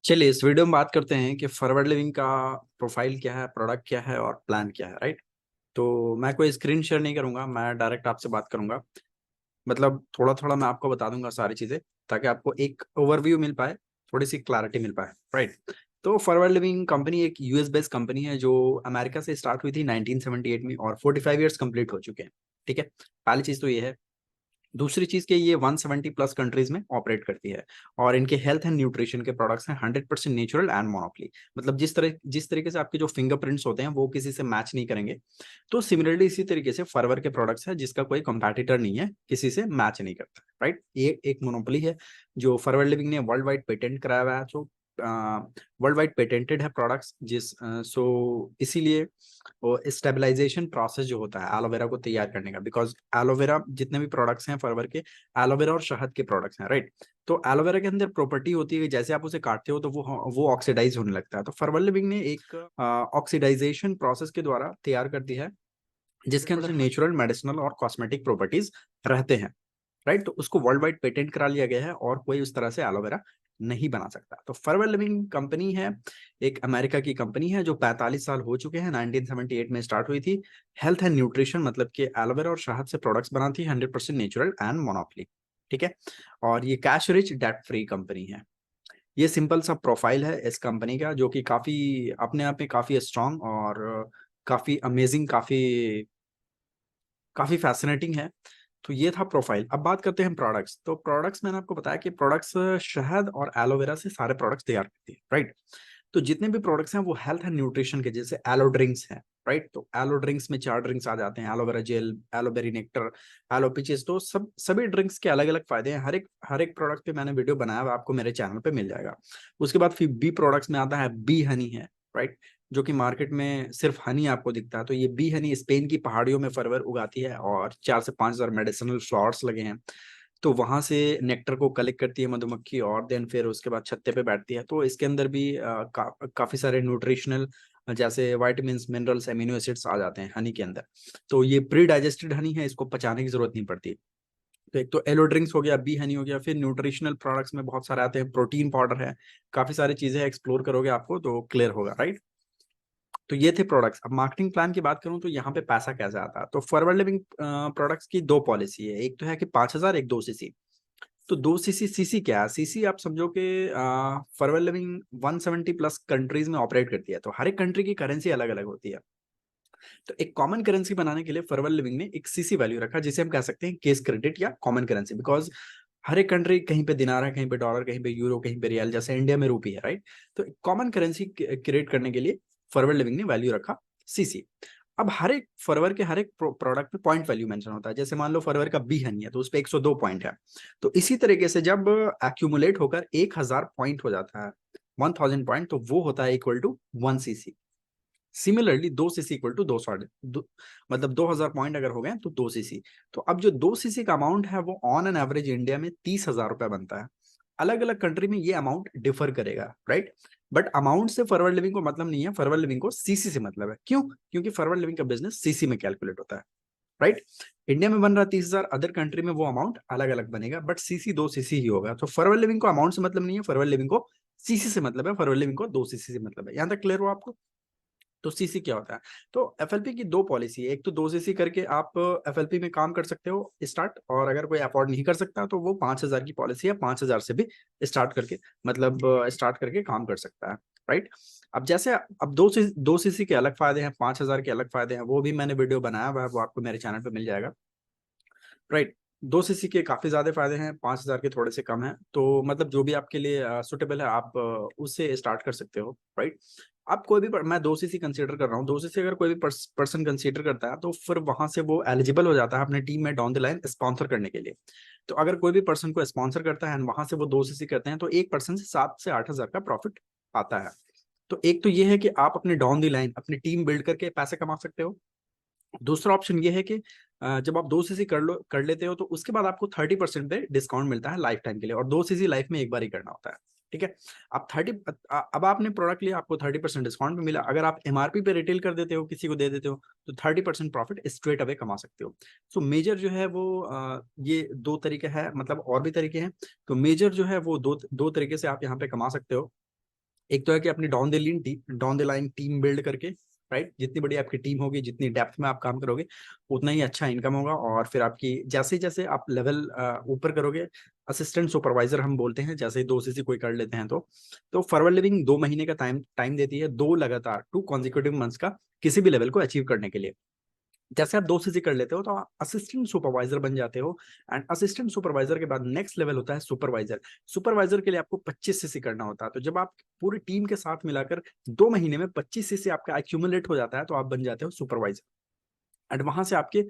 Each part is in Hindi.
चलिए इस वीडियो में बात करते हैं कि फॉरवर्ड लिविंग का प्रोफाइल क्या है, प्रोडक्ट क्या है और प्लान क्या है, राइट। तो मैं कोई स्क्रीन शेयर नहीं करूंगा, मैं डायरेक्ट आपसे बात करूंगा। मतलब थोड़ा थोड़ा मैं आपको बता दूंगा सारी चीजें, ताकि आपको एक ओवरव्यू मिल पाए, थोड़ी सी क्लैरिटी मिल पाए, राइट। तो फॉरवर्ड लिविंग कंपनी एक यूएस बेस्ड कंपनी है जो अमेरिका से स्टार्ट हुई थी 1978 में, और 45 ईयर्स कंप्लीट हो चुके हैं। ठीक है, पहली चीज तो ये है। दूसरी चीज के ये 170 प्लस कंट्रीज में ऑपरेट करती है, और इनके हेल्थ एंड न्यूट्रिशन के प्रोडक्ट्स हैं 100% नेचुरल एंड मोनोपली। मतलब जिस तरीके से आपके जो फिंगरप्रिंट्स होते हैं वो किसी से मैच नहीं करेंगे, तो सिमिलरली इसी तरीके से फरवर के प्रोडक्ट्स है जिसका कोई कंपैटिटर नहीं है, किसी से मैच नहीं करता, राइट। ये एक मोनोपोली है जो फॉरवर्ड लिविंग ने वर्ल्ड वाइड पेटेंट कराया हुआ है। सो वर्ल्ड वाइड पेटेंटेड है प्रोडक्ट्स सो इसीलिए वो स्टेबलाइजेशन प्रोसेस जो होता है एलोवेरा को तैयार करने का, बिकॉज एलोवेरा जितने भी प्रोडक्ट्स हैं फॉरवर के, एलोवेरा और शहद के प्रोडक्ट्स हैं, राइट। तो एलोवेरा के अंदर प्रॉपर्टी होती है कि जैसे आप उसे काटते हो तो वो ऑक्सीडाइज होने लगता है। तो फॉरवर लिविंग ने एक ऑक्सीडाइजेशन प्रोसेस के द्वारा तैयार करती है, जिसके अंदर नेचुरल, मेडिसिनल और कॉस्मेटिक प्रॉपर्टीज रहते हैं, राइट। तो उसको वर्ल्ड वाइड पेटेंट करा लिया गया है और कोई उस तरह से एलोवेरा नहीं बना सकता। तो फॉरवर लिविंग कंपनी है, एक अमेरिका की कंपनी है जो 45 साल हो चुके हैं, 1978 में स्टार्ट हुई थी। हेल्थ एंड न्यूट्रिशन मतलब कि एलोवेरा और शहद से प्रोडक्ट्स बनाती है, 100% नेचुरल एंड मोनोपली। ठीक है, और ये cash rich debt free company है। ये सिंपल सा प्रोफाइल है इस कंपनी का, जो कि काफी अपने आप में काफी स्ट्रांग और काफी अमेजिंग, काफी काफी फैसिनेटिंग है। तो ये था प्रोफाइल। अब बात करते हैं प्रोडक्ट्स। तो प्रोडक्ट्स मैंने आपको बताया कि प्रोडक्ट्स शहद और एलोवेरा से सारे प्रोडक्ट्स तैयार करती है, राइट। तो जितने भी प्रोडक्ट्स हैं वो हेल्थ एंड न्यूट्रिशन के, जैसे एलो ड्रिंक्स हैं, राइट। तो एलो ड्रिंक्स में 4 ड्रिंक्स आ जाते हैं, aloe vera gel, aloe berry nectar, aloe peaches. तो सभी ड्रिंक्स के अलग अलग फायदे हैं। हर एक प्रोडक्ट पे मैंने वीडियो बनाया हुआ, आपको मेरे चैनल पे मिल जाएगा। उसके बाद फिर बी प्रोडक्ट्स में आता है बी हनी है, राइट, जो कि मार्केट में सिर्फ हनी आपको दिखता है। तो ये बी हनी स्पेन की पहाड़ियों में फरवर उगाती है, और 4 से 5 हजार मेडिसिनल फ्लावर्स लगे हैं। तो वहां से नेक्टर को कलेक्ट करती है मधुमक्खी, और देन फिर उसके बाद छत्ते पे बैठती है। तो इसके अंदर भी काफी सारे न्यूट्रिशनल, जैसे वाइटामिन, मिनरल्स, एमिनो एसिड्स आ जाते हैं हनी के अंदर। तो ये प्री डाइजेस्टेड हनी है, इसको पचाने की जरूरत नहीं पड़ती। तो एक तो एलो ड्रिंक्स हो गया, बी हनी हो गया। फिर न्यूट्रिशनल प्रोडक्ट्स में बहुत सारे आते हैं, प्रोटीन पाउडर है, काफी सारी चीजें एक्सप्लोर करोगे आपको तो क्लियर होगा, राइट। तो ये थे प्रोडक्ट्स। अब मार्केटिंग प्लान की बात करूं तो यहाँ पे पैसा कैसे आता है। तो फॉरवर्ड लिविंग प्रोडक्ट्स की दो पॉलिसी है, एक तो है कि 5,000, एक 2 सीसी। तो 2 सीसी, सीसी क्या है? सीसी आप समझो कि फॉरवर्ड लिविंग 170 प्लस कंट्रीज में ऑपरेट करती है, तो हर एक कंट्री की करेंसी अलग अलग होती है। तो एक कॉमन करेंसी बनाने के लिए फॉरवर्ड लिविंग ने एक सीसी वैल्यू रखा, जिसे हम कह सकते हैं केस क्रेडिट या कॉमन करेंसी। बिकॉज हर एक कंट्री, कहीं पे दिनार है, कहीं पे डॉलर, कहीं पे यूरो, कहीं पे रियल, जैसे इंडिया में रूपी है, राइट। तो कॉमन करेंसी क्रिएट करने के लिए फॉरवर्ड लिविंग ने वैल्यू रखा सीसी। अब हर एक फॉरवर्ड के हर एक प्रोडक्ट पे पॉइंट वैल्यू मेंशन होता है। जैसे मान लो फॉरवर्ड का बी हनी है तो उस पे 102 पॉइंट है। तो इसी तरीके से जब एक्यूमुलेट होकर 1,000 पॉइंट हो जाता है, 1,000 पॉइंट, तो वो होता है equal to 1 CC. Similarly 2 CC equal to 200, मतलब 2,000 पॉइंट अगर हो गए तो 2 सीसी। तो अब जो 2 सीसी का अमाउंट है वो ऑन एन एवरेज इंडिया में 30,000 रुपए बनता है। अलग अलग कंट्री में ये अमाउंट डिफर करेगा, राइट। बट अमाउंट से फॉरवर्ड लिविंग को मतलब नहीं है, फॉरवर्ड लिविंग को सीसी से मतलब है। क्यों? क्योंकि फॉरवर्ड लिविंग का बिजनेस सीसी में कैलकुलेट होता है, राइट। इंडिया में बन रहा 30,000, अदर कंट्री में वो अमाउंट अलग अलग बनेगा, बट सीसी 2 सीसी ही होगा। तो फॉरवर्ड लिविंग को अमाउंट से मतलब नहीं है, फॉरवर्ड लिविंग को सीसी से मतलब है, फॉरवर्ड लिविंग को 2 सीसी से मतलब है। यहां तक क्लियर हो आपको? तो सीसी क्या होता है? तो एफएलपी की दो पॉलिसी है। एक तो 2 सीसी करके आप एफएलपी में काम कर सकते हो स्टार्ट, और अगर कोई अफोर्ड नहीं कर सकता तो वो 5,000 की पॉलिसी है, 5,000 से भी स्टार्ट करके, मतलब स्टार्ट करके काम कर सकता है, राइट। अब जैसे अब 2 सीसी के अलग फायदे हैं, 5,000 के अलग फायदे हैं, वो भी मैंने वीडियो बनाया हुआ है, वो आपको मेरे चैनल पे मिल जाएगा, राइट। 2 सीसी के काफी ज्यादा फायदे हैं, 5,000 के थोड़े से कम है। तो मतलब जो भी आपके लिए सुटेबल है, आप उससे स्टार्ट कर सकते हो, राइट। आप कोई भी मैं 2 सीसी कंसीडर कर रहा हूँ, 2 सीसी अगर कोई भी पर्सन कंसीडर करता है तो फिर वहां से वो एलिजिबल हो जाता है अपने टीम में डाउन द लाइन स्पॉन्सर करने के लिए। तो अगर कोई भी पर्सन को स्पॉन्सर करता है वहां से वो 2 सीसी करते हैं, तो एक पर्सन से 7 से 8 हजार का प्रॉफिट आता है। तो एक तो ये है कि आप अपने डाउन द लाइन अपनी टीम बिल्ड करके पैसे कमा सकते हो। दूसरा ऑप्शन ये है कि जब आप 2 सीसी कर लेते हो तो उसके बाद आपको 30% पे डिस्काउंट मिलता है लाइफ टाइम के लिए, और 2 सीसी लाइफ में एक बार ही करना होता है। ठीक है, आप 30, अब आपने प्रोडक्ट लिया, आपको 30% डिस्काउंट भी मिला। अगर आप एमआरपी पे रिटेल कर देते हो, किसी को दे देते हो, तो 30% प्रॉफिट स्ट्रेट अवे कमा सकते हो। सो मेजर जो है वो ये दो तरीके हैं, मतलब और भी तरीके हैं। तो मेजर जो है वो दो दो तरीके से आप यहाँ पे कमा सकते हो। एक तो है कि अपनी down the line team build करके, राइट, जितनी बड़ी आपकी टीम होगी, जितनी डेप्थ में आप काम करोगे, उतना ही अच्छा इनकम होगा। और फिर आपकी जैसे जैसे आप लेवल ऊपर करोगे, असिस्टेंट सुपरवाइजर हम बोलते हैं, जैसे 2 CC कोई कर लेते हैं तो फॉरवर्ड लिविंग 2 महीने का टाइम देती है, 2 कॉन्जिक्यूटिव मंथ्स का, किसी भी लेवल को अचीव करने के लिए। जैसे आप 2 CC कर लेते हो तो आप असिस्टेंट सुपरवाइजर बन जाते हो। एंड असिस्टेंट सुपरवाइजर के बाद नेक्स्ट लेवल होता है सुपरवाइजर। सुपरवाइजर के लिए आपको 25 CC करना होता है। तो जब आप पूरी टीम के साथ मिलाकर 2 महीने में 25 CC आपका एक्यूमुलेट हो जाता है, तो आप बन जाते हो सुपरवाइजर। एंड वहां से आपके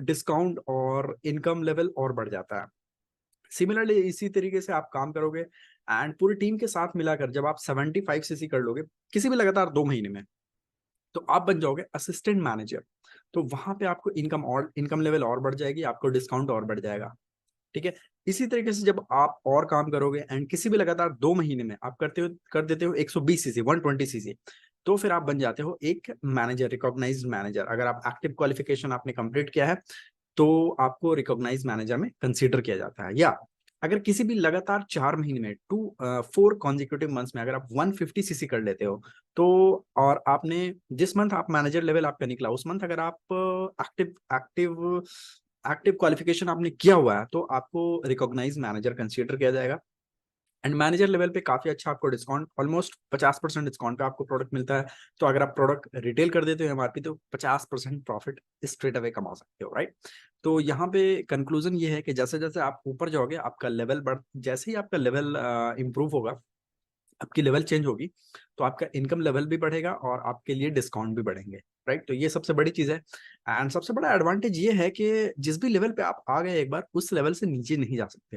डिस्काउंट और इनकम लेवल और बढ़ जाता है। सिमिलरली इसी तरीके से आप काम करोगे एंड पूरी टीम के साथ मिलाकर जब आप 75 CC कर लोगे किसी भी लगातार 2 महीने में, तो आप बन जाओगे असिस्टेंट मैनेजर। तो वहां पे आपको इनकम लेवल और बढ़ जाएगी, आपको डिस्काउंट और बढ़ जाएगा। ठीक है। इसी तरीके से जब आप और काम करोगे एंड किसी भी लगातार 2 महीने में आप कर देते हो 120 CC 120 CC, तो फिर आप बन जाते हो एक मैनेजर, रिकॉग्नाइज्ड मैनेजर। अगर आप एक्टिव क्वालिफिकेशन आपने कंप्लीट किया है तो आपको रिकॉग्नाइज मैनेजर में कंसीडर किया जाता है। या अगर किसी भी लगातार 4 महीने में 4 कॉन्जिक्यूटिव मंथ्स में अगर आप 150 CC कर लेते हो, तो और आपने जिस मंथ आप मैनेजर लेवल आपका निकला उस मंथ अगर आप एक्टिव एक्टिव एक्टिव क्वालिफिकेशन आपने किया हुआ है, तो आपको रिकॉग्नाइज मैनेजर कंसीडर किया जाएगा। एंड मैनेजर लेवल पे काफी अच्छा आपको डिस्काउंट, ऑलमोस्ट 50% डिस्काउंट पे आपको प्रोडक्ट मिलता है। तो अगर आप प्रोडक्ट रिटेल कर देते हो एमआरपी, तो 50% प्रॉफिट स्ट्रेट अवे कमा सकते हो, राइट। तो यहाँ पे कंक्लूजन ये है कि जैसे जैसे आप ऊपर जाओगे, आपका लेवल जैसे ही आपका लेवल इंप्रूव होगा, आपकी लेवल चेंज होगी, तो आपका इनकम लेवल भी बढ़ेगा और आपके लिए डिस्काउंट भी बढ़ेंगे, राइट। तो ये सबसे बड़ी चीज है। एंड सबसे बड़ा एडवांटेज ये है कि जिस भी लेवल पे आप आ गए एक बार, उस लेवल से नीचे नहीं जा सकते,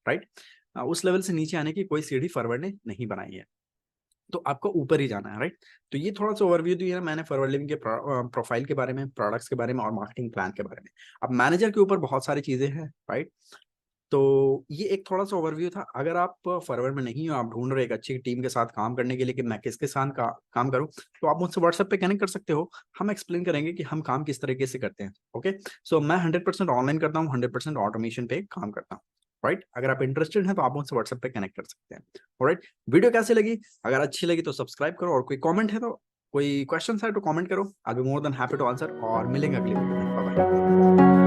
राइट। उस लेवल से नीचे आने की कोई सीढ़ी फॉरवर्ड ने नहीं बनाई है, तो आपको ऊपर ही जाना है, राइट। तो ये थोड़ा सा ओवरव्यू दिया है मैंने फॉरवर्ड लिविंग के प्रोफाइल के बारे में, प्रोडक्ट्स के बारे में और मार्केटिंग प्लान के बारे में। अब मैनेजर के ऊपर बहुत सारी चीजें हैं, राइट। तो ये एक थोड़ा सा ओवरव्यू था। अगर आप फॉरवर्ड में नहीं हो, आप ढूंढ रहे एक अच्छी टीम के साथ काम करने के लिए कि मैं किसके साथ काम करूं, तो आप मुझसे व्हाट्सएप पे कनेक्ट कर सकते हो। हम एक्सप्लेन करेंगे कि हम काम किस तरीके से करते हैं। ओके। सो मैं 100% ऑनलाइन करता हूँ, 100% ऑटोमेशन पे काम करता हूँ, राइट। अगर आप इंटरेस्टेड हैं तो आप मुझसे व्हाट्सएप पे कनेक्ट कर सकते हैं। राइट। वीडियो कैसी लगी? अगर अच्छी लगी तो सब्सक्राइब करो, और कोई कॉमेंट है तो, कोई क्वेश्चन है तो कमेंट करो। I be more than happy to answer, और मिलेंगे अगली वीडियो में। Bye bye.